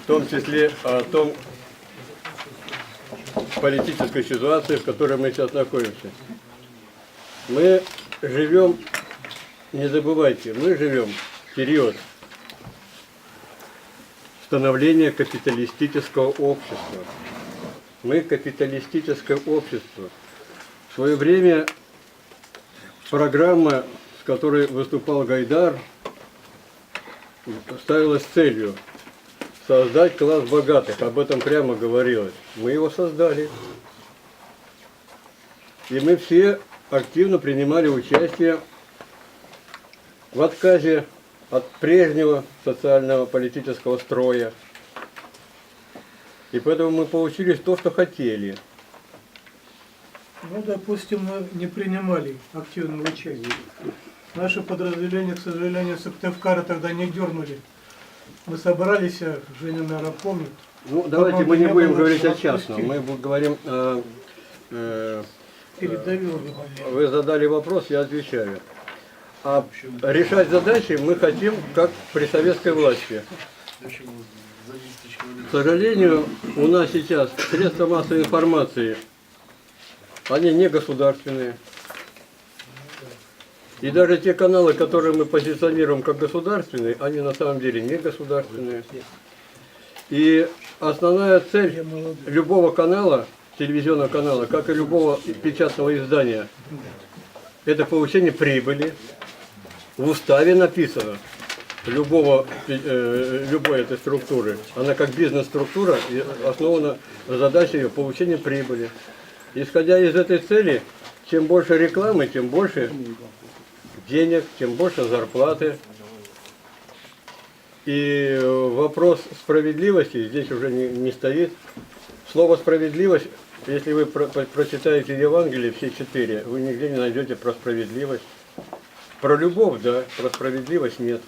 в том числе о том политической ситуации, в которой мы сейчас находимся. Мы живем, не забывайте, мы живем в период становления капиталистического общества. Мы капиталистическое общество. В свое время программа, с которой выступал Гайдар, ставилась целью создать класс богатых. Об этом прямо говорилось. Мы его создали. И мы все активно принимали участие в отказе от прежнего социального политического строя. И поэтому мы получили то, что хотели. Ну, допустим, мы не принимали активного участия. Наше подразделение, к сожалению, Сыктывкара тогда не дернули. Мы собрались, Женя, наверное, помнит. Ну, давайте мы не будем говорить о частном. Мы говорим о... Вы задали вопрос, я отвечаю. А решать задачи мы хотим, как при советской власти. К сожалению, у нас сейчас средства массовой информации, они не государственные. И даже те каналы, которые мы позиционируем как государственные, они на самом деле не государственные. И основная цель любого канала, телевизионного канала, как и любого печатного издания, это получение прибыли. В уставе написано любой этой структуры. Она как бизнес-структура и основана задача ее получения прибыли. Исходя из этой цели, чем больше рекламы, тем больше денег, тем больше зарплаты. И вопрос справедливости здесь уже не стоит. Слово «справедливость», если вы прочитаете Евангелие, все 4, вы нигде не найдете про справедливость. Про любовь, да, про справедливость нет.